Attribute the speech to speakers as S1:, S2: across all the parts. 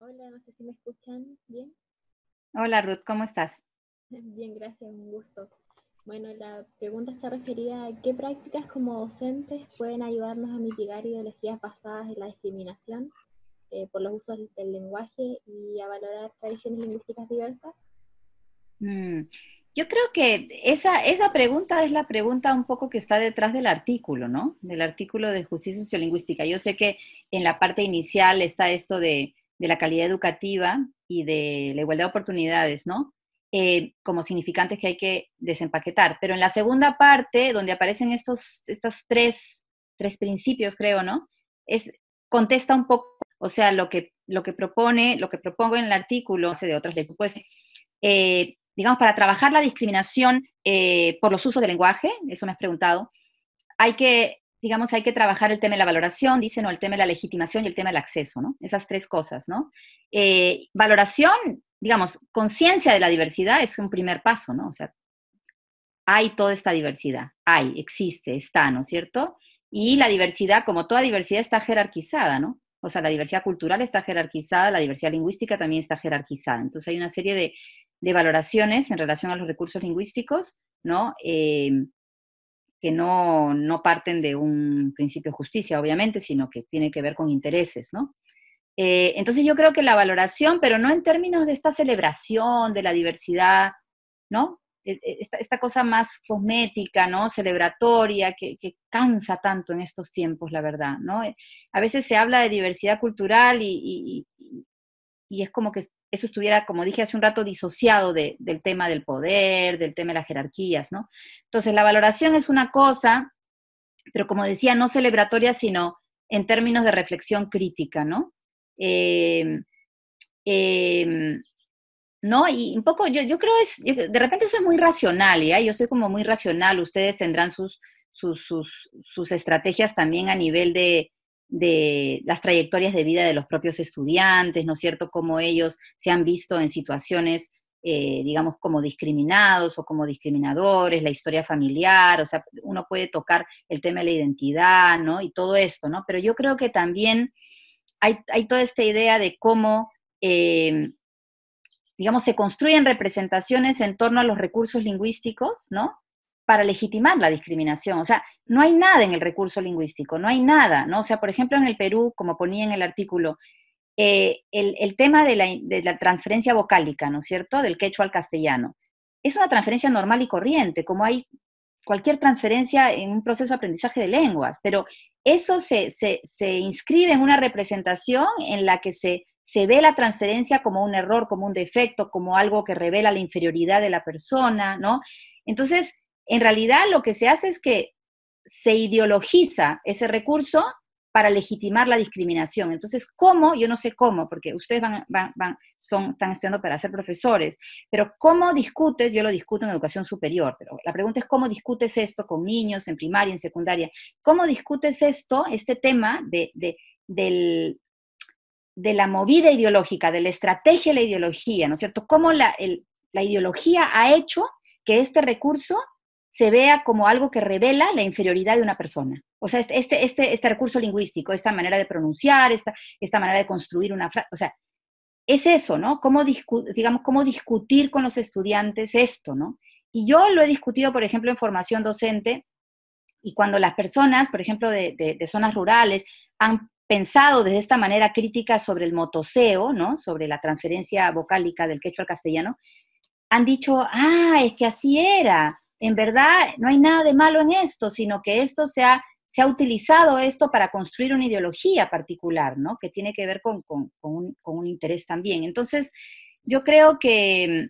S1: Hola, no sé si me escuchan bien.
S2: Hola Ruth, ¿cómo estás?
S1: Bien, gracias, un gusto. Bueno, la pregunta está referida a qué prácticas como docentes pueden ayudarnos a mitigar ideologías basadas en la discriminación por los usos del lenguaje y a valorar tradiciones lingüísticas diversas.
S2: Mm, yo creo que esa pregunta es la pregunta un poco que está detrás del artículo, ¿no? Del artículo de justicia sociolingüística. Yo sé que en la parte inicial está esto de la calidad educativa y de la igualdad de oportunidades, ¿no? Como significantes que hay que desempaquetar. Pero en la segunda parte, donde aparecen estos tres principios, creo, ¿no? Es, contesta un poco, o sea, lo que propongo en el artículo, hace de otras lecturas, pues, digamos, para trabajar la discriminación por los usos del lenguaje, eso me has preguntado, hay que trabajar el tema de la valoración, dicen, o el tema de la legitimación y el tema del acceso, ¿no? Esas tres cosas, ¿no? Valoración, digamos, conciencia de la diversidad es un primer paso, ¿no? O sea, hay toda esta diversidad, existe, está, ¿no es cierto? Y la diversidad, como toda diversidad, está jerarquizada, ¿no? O sea, la diversidad cultural está jerarquizada, la diversidad lingüística también está jerarquizada. Entonces hay una serie de valoraciones en relación a los recursos lingüísticos, ¿no? Que no parten de un principio de justicia, obviamente, sino que tiene que ver con intereses, ¿no? Entonces yo creo que la valoración, pero no en términos de esta celebración de la diversidad, ¿no? Esta cosa más cosmética, ¿no? Celebratoria, que cansa tanto en estos tiempos, la verdad, ¿no? A veces se habla de diversidad cultural y es como que eso estuviera, como dije hace un rato, disociado del tema del poder, del tema de las jerarquías, ¿no? Entonces la valoración es una cosa, pero como decía, no celebratoria, sino en términos de reflexión crítica, ¿no? Eh, eh, ¿No? Y un poco, yo creo, de repente eso es muy racional, ¿ya? Yo soy como muy racional, ustedes tendrán sus estrategias también a nivel de las trayectorias de vida de los propios estudiantes, ¿no es cierto? Cómo ellos se han visto en situaciones, digamos, como discriminados o como discriminadores, la historia familiar, o sea, uno puede tocar el tema de la identidad, ¿no? Y todo esto, ¿no? Pero yo creo que también hay toda esta idea de cómo... digamos, se construyen representaciones en torno a los recursos lingüísticos, ¿no? Para legitimar la discriminación. O sea, no hay nada en el recurso lingüístico, no hay nada, ¿no? O sea, por ejemplo, en el Perú, como ponía en el artículo, el tema de la transferencia vocálica, ¿no es cierto?, del quechua al castellano, es una transferencia normal y corriente, como hay cualquier transferencia en un proceso de aprendizaje de lenguas, pero eso se inscribe en una representación en la que se ve la transferencia como un error, como un defecto, como algo que revela la inferioridad de la persona, ¿no? Entonces, en realidad lo que se hace es que se ideologiza ese recurso para legitimar la discriminación. Entonces, ¿cómo? Yo no sé cómo, porque ustedes están estudiando para ser profesores, pero ¿cómo discutes? Yo lo discuto en educación superior, pero la pregunta es ¿cómo discutes esto con niños en primaria, en secundaria? ¿Cómo discutes esto, este tema del, de la movida ideológica, de la estrategia de la ideología, ¿no es cierto? ¿Cómo la ideología ha hecho que este recurso se vea como algo que revela la inferioridad de una persona? O sea, este recurso lingüístico, esta manera de pronunciar, esta manera de construir una frase, o sea, es eso, ¿no? Digamos, cómo discutir con los estudiantes esto, ¿no? Y yo lo he discutido, por ejemplo, en formación docente, y cuando las personas, por ejemplo, de zonas rurales, han pensado desde esta manera crítica sobre el motoseo, ¿no? Sobre la transferencia vocálica del quechua al castellano, han dicho, es que así era. En verdad, no hay nada de malo en esto, sino que esto se ha utilizado esto para construir una ideología particular, ¿no? Que tiene que ver con un interés también. Entonces, yo creo que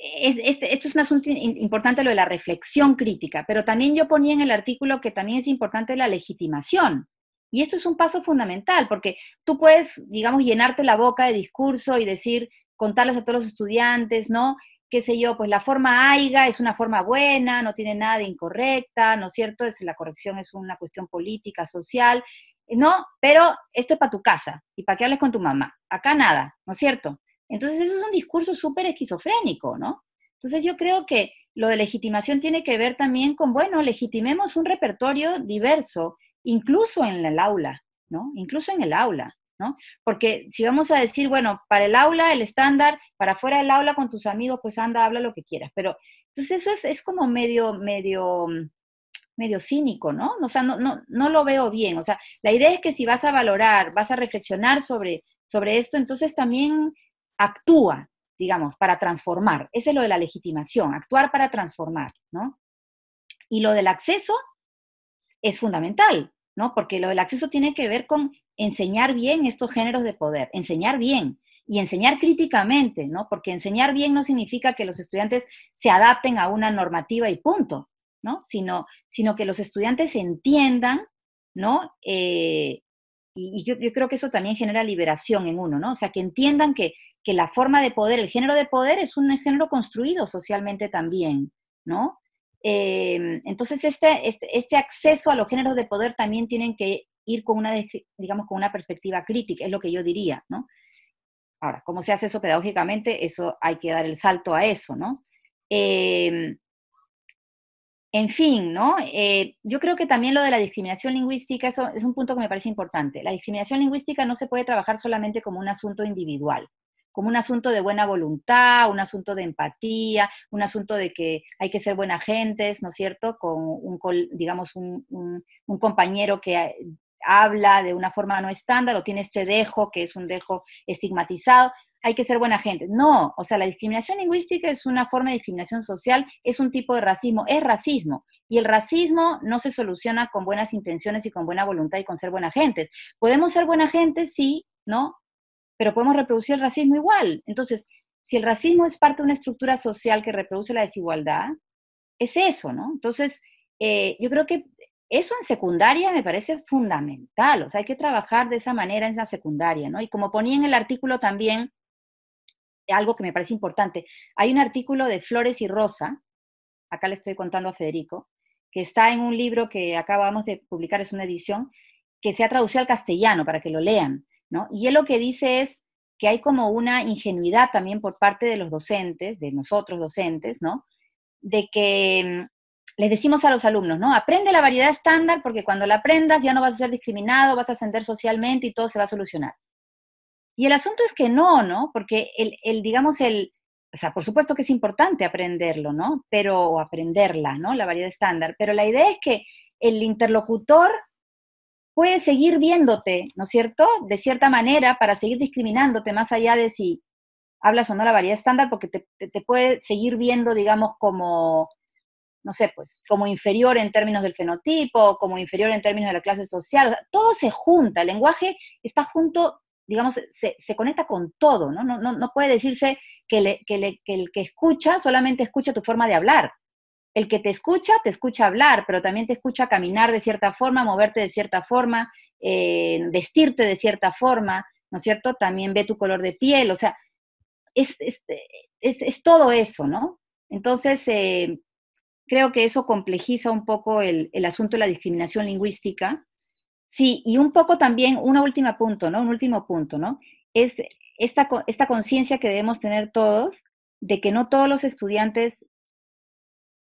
S2: esto es un asunto importante, lo de la reflexión crítica, pero también yo ponía en el artículo que también es importante la legitimación. Y esto es un paso fundamental, porque tú puedes, digamos, llenarte la boca de discurso y decir, contarles a todos los estudiantes, ¿no? Qué sé yo, pues la forma AIGA es una forma buena, no tiene nada de incorrecta, ¿no es cierto? La corrección es una cuestión política, social, ¿no? Pero esto es para tu casa y para que hables con tu mamá. Acá nada, ¿no es cierto? Entonces eso es un discurso súper esquizofrénico, ¿no? Entonces yo creo que lo de legitimación tiene que ver también con, bueno, legitimemos un repertorio diverso, incluso en el aula. ¿no? Incluso en el aula, ¿no? Porque si vamos a decir, bueno, para el aula el estándar, para fuera del aula con tus amigos, pues anda, habla lo que quieras, pero entonces eso es como medio cínico, ¿no? O sea, no lo veo bien. O sea, la idea es que si vas a valorar, vas a reflexionar sobre esto, entonces también actúa, digamos, para transformar. Eso es lo de la legitimación, actuar para transformar, ¿no? Y lo del acceso es fundamental, ¿no? Porque lo del acceso tiene que ver con enseñar bien estos géneros de poder, enseñar bien y enseñar críticamente, ¿no? Porque enseñar bien no significa que los estudiantes se adapten a una normativa y punto, ¿no? Sino que los estudiantes entiendan, ¿no? Yo creo que eso también genera liberación en uno, ¿no? O sea, que entiendan que la forma de poder, el género de poder es un género construido socialmente también, ¿no? Entonces, este acceso a los géneros de poder también tienen que ir con una, digamos, con una perspectiva crítica, es lo que yo diría, ¿no? Ahora, ¿cómo se hace eso pedagógicamente? Eso hay que dar el salto a eso, ¿no? Eh, en fin, ¿no? Yo creo que también lo de la discriminación lingüística, eso es un punto que me parece importante. La discriminación lingüística no se puede trabajar solamente como un asunto individual, como un asunto de buena voluntad, un asunto de empatía, un asunto de que hay que ser buenas gentes, ¿no es cierto? Con digamos, un compañero que habla de una forma no estándar o tiene este dejo, que es un dejo estigmatizado, hay que ser buena gente. No, o sea, la discriminación lingüística es una forma de discriminación social, es un tipo de racismo, es racismo. Y el racismo no se soluciona con buenas intenciones y con buena voluntad y con ser buena gente. Podemos ser buena gente, sí, ¿no? Pero podemos reproducir el racismo igual. Entonces, si el racismo es parte de una estructura social que reproduce la desigualdad, es eso, ¿no? Entonces, yo creo que eso en secundaria me parece fundamental, o sea, hay que trabajar de esa manera en la secundaria, ¿no? Y como ponía en el artículo también, algo que me parece importante. Hay un artículo de Flores y Rosa, acá le estoy contando a Federico, que está en un libro que acabamos de publicar, es una edición, que se ha traducido al castellano para que lo lean, ¿no? Y él lo que dice es que hay como una ingenuidad también por parte de los docentes, de nosotros docentes, ¿no? De que les decimos a los alumnos, ¿no? Aprende la variedad estándar porque cuando la aprendas ya no vas a ser discriminado, vas a ascender socialmente y todo se va a solucionar. Y el asunto es que no, ¿no? Porque digamos, o sea, por supuesto que es importante aprenderlo, ¿no? Pero, o aprenderla, ¿no? La variedad estándar. Pero la idea es que el interlocutor puede seguir viéndote, ¿no es cierto? De cierta manera, para seguir discriminándote, más allá de si hablas o no la variedad estándar, porque te puede seguir viendo, digamos, como, no sé, pues, como inferior en términos del fenotipo, como inferior en términos de la clase social, o sea, todo se junta, el lenguaje está junto, digamos, se conecta con todo, ¿no? No puede decirse que el que escucha solamente escucha tu forma de hablar. El que te escucha hablar, pero también te escucha caminar de cierta forma, moverte de cierta forma, vestirte de cierta forma, ¿no es cierto? También ve tu color de piel, o sea, es todo eso, ¿no? Entonces, creo que eso complejiza un poco el asunto de la discriminación lingüística. Sí, y un poco también, un último punto, ¿no? Un último punto, ¿no? Es esta conciencia que debemos tener todos de que no todos los estudiantes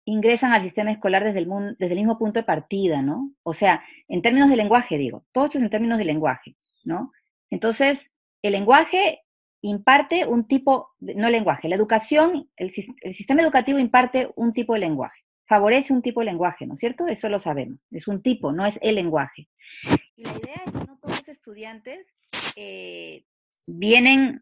S2: ingresan al sistema escolar desde el mismo punto de partida, ¿no? O sea, en términos de lenguaje, digo, todo esto es en términos de lenguaje, ¿no? Entonces, el lenguaje imparte un tipo, no el lenguaje, la educación, el sistema educativo imparte un tipo de lenguaje, favorece un tipo de lenguaje, ¿no es cierto? Eso lo sabemos, es un tipo, no es el lenguaje. Y la idea es que no todos los estudiantes vienen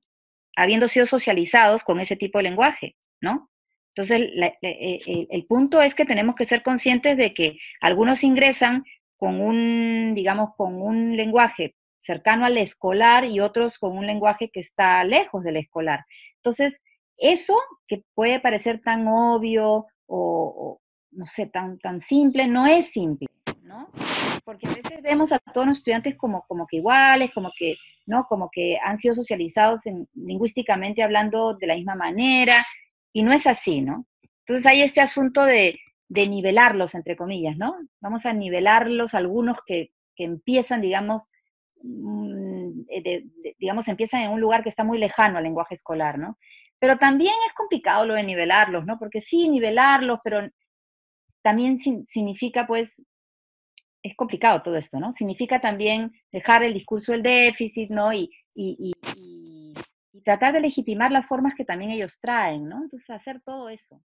S2: habiendo sido socializados con ese tipo de lenguaje, ¿no? Entonces, el punto es que tenemos que ser conscientes de que algunos ingresan con digamos, con un lenguaje cercano al escolar y otros con un lenguaje que está lejos del escolar. Entonces, eso que puede parecer tan obvio o no sé, tan simple, no es simple, ¿no? Porque a veces vemos a todos los estudiantes como que iguales, como que, ¿no? Como que han sido socializados lingüísticamente hablando de la misma manera, y no es así, ¿no? Entonces hay este asunto de nivelarlos, entre comillas, ¿no? Vamos a nivelarlos algunos que empiezan, digamos, digamos, empiezan en un lugar que está muy lejano al lenguaje escolar, ¿no? Pero también es complicado lo de nivelarlos, ¿no? Porque sí, nivelarlos, pero también significa, pues, es complicado todo esto, ¿no? Significa también dejar el discurso del déficit, ¿no? Y tratar de legitimar las formas que también ellos traen, ¿no? Entonces, hacer todo eso.